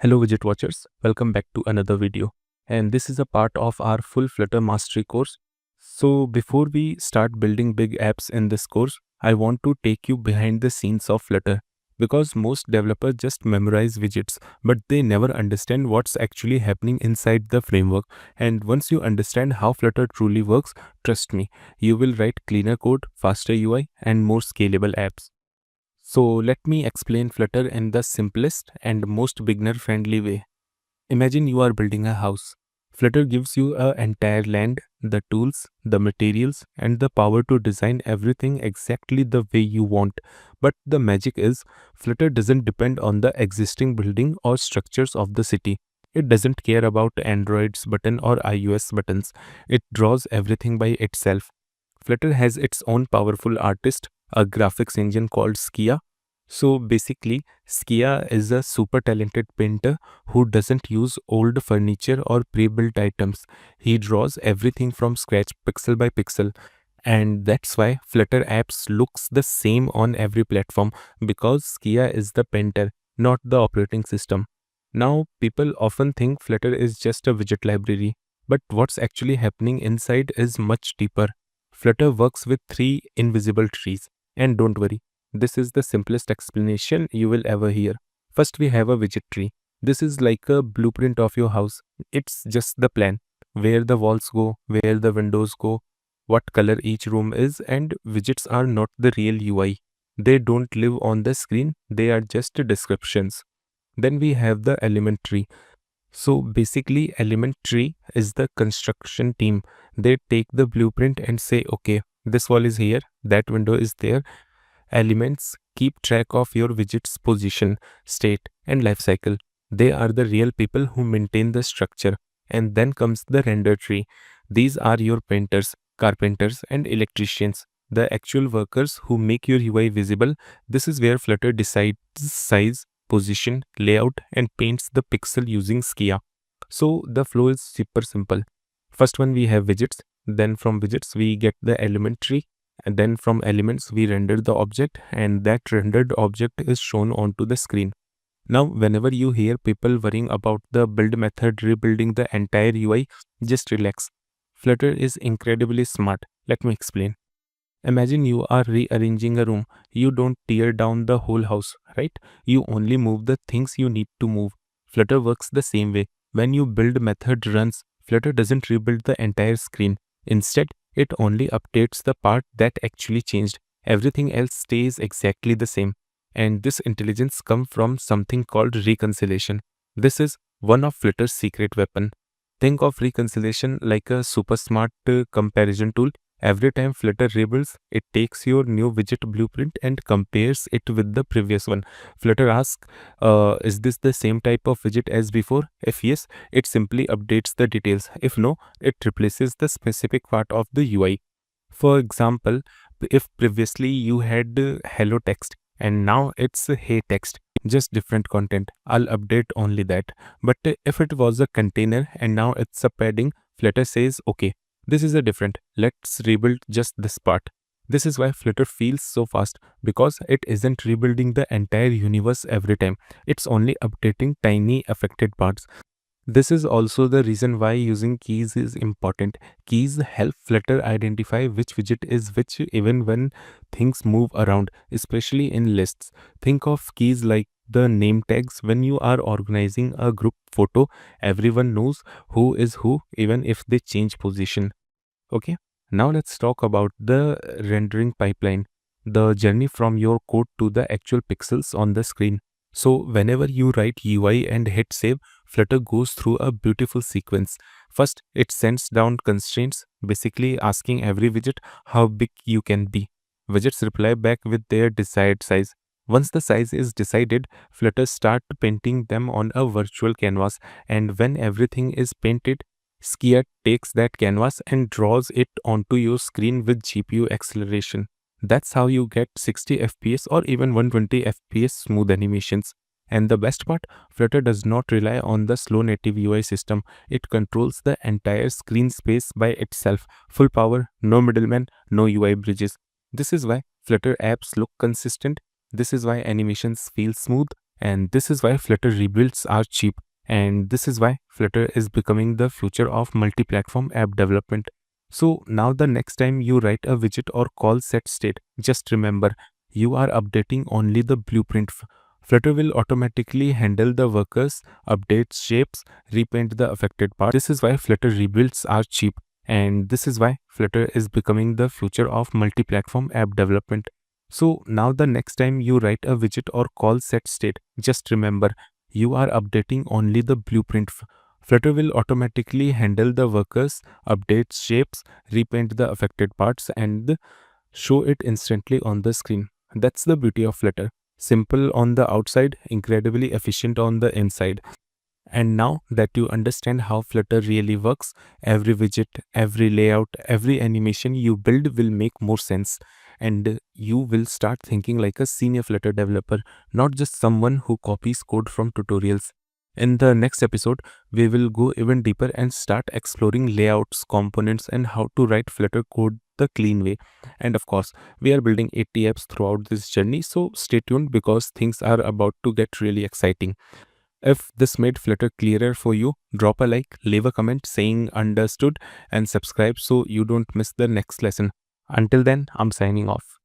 Hello widget watchers, welcome back to another video, and this is a part of our full Flutter mastery course. So before we start building big apps in this course, I want to take you behind the scenes of Flutter because most developers just memorize widgets, but they never understand what's actually happening inside the framework. And once you understand how Flutter truly works, trust me, you will write cleaner code, faster UI, and more scalable apps. So let me explain Flutter in the simplest and most beginner-friendly way. Imagine you are building a house. Flutter gives you an entire land, the tools, the materials, and the power to design everything exactly the way you want. But the magic is, Flutter doesn't depend on the existing building or structures of the city. It doesn't care about Android's button or iOS buttons. It draws everything by itself. Flutter has its own powerful artist, a graphics engine called Skia. So basically, Skia is a super talented painter who doesn't use old furniture or pre-built items. He draws everything from scratch, pixel by pixel. And that's why Flutter apps looks the same on every platform because Skia is the painter, not the operating system. Now, people often think Flutter is just a widget library, but what's actually happening inside is much deeper. Flutter works with three invisible trees. And don't worry, this is the simplest explanation you will ever hear. First, we have a widget tree. This is like a blueprint of your house. It's just the plan, where the walls go, where the windows go, what color each room is, and widgets are not the real UI. They don't live on the screen, they are just descriptions. Then we have the element tree. So basically, element tree is the construction team. They take the blueprint and say, okay, this wall is here, that window is there. Elements keep track of your widget's position, state, and life cycle. They are the real people who maintain the structure. And then comes the render tree. These are your painters, carpenters, and electricians, the actual workers who make your UI visible. This is where Flutter decides size, position, layout, and paints the pixel using Skia. So the flow is super simple. First one we have widgets, then from widgets we get the element tree, and then from elements we render the object, and that rendered object is shown onto the screen. Now whenever you hear people worrying about the build method rebuilding the entire UI, just relax. Flutter is incredibly smart. Let me explain. Imagine you are rearranging a room. You don't tear down the whole house, right? You only move the things you need to move. Flutter works the same way. When you build method runs, Flutter doesn't rebuild the entire screen. Instead, it only updates the part that actually changed. Everything else stays exactly the same. And this intelligence comes from something called reconciliation. This is one of Flutter's secret weapon. Think of reconciliation like a super smart comparison tool. Every time Flutter rebuilds, it takes your new widget blueprint and compares it with the previous one. Flutter asks, is this the same type of widget as before? If yes, it simply updates the details. If no, it replaces the specific part of the UI. For example, if previously you had hello text and now it's hey text, just different content, I'll update only that. But if it was a container and now it's a padding, Flutter says, okay, this is a different. Let's rebuild just this part. This is why Flutter feels so fast, because it isn't rebuilding the entire universe every time. It's only updating tiny affected parts. This is also the reason why using keys is important. Keys help Flutter identify which widget is which even when things move around, especially in lists. Think of keys like the name tags. When you are organizing a group photo, everyone knows who is who even if they change position. Okay, now let's talk about the rendering pipeline, the journey from your code to the actual pixels on the screen. So whenever you write UI and hit save, Flutter goes through a beautiful sequence. First, it sends down constraints, basically asking every widget how big you can be. Widgets reply back with their desired size. Once the size is decided, Flutter starts painting them on a virtual canvas, and when everything is painted, Skia takes that canvas and draws it onto your screen with GPU acceleration. That's how you get 60 FPS or even 120 FPS smooth animations. And the best part, Flutter does not rely on the slow native UI system. It controls the entire screen space by itself. Full power, no middleman, no UI bridges. This is why Flutter apps look consistent. This is why animations feel smooth. and this is why Flutter rebuilds are cheap, and this is why Flutter is becoming the future of multi-platform app development. So now the next time you write a widget or call set state, just remember you are updating only the blueprint. Flutter will automatically handle the workers, update shapes, repaint the affected parts. This is why Flutter rebuilds are cheap, and this is why Flutter is becoming the future of multi-platform app development. So now the next time you write a widget or call set state, just remember you are updating only the blueprint. Flutter will automatically handle the workers, update shapes, repaint the affected parts, and show it instantly on the screen. That's the beauty of Flutter. Simple on the outside, incredibly efficient on the inside. And now that you understand how Flutter really works, every widget, every layout, every animation you build will make more sense. And you will start thinking like a senior Flutter developer, not just someone who copies code from tutorials. In the next episode, we will go even deeper and start exploring layouts, components, and how to write Flutter code the clean way. And of course, we are building 80 apps throughout this journey, so stay tuned because things are about to get really exciting. If this made Flutter clearer for you, drop a like, leave a comment saying understood, and subscribe so you don't miss the next lesson. Until then, I'm signing off.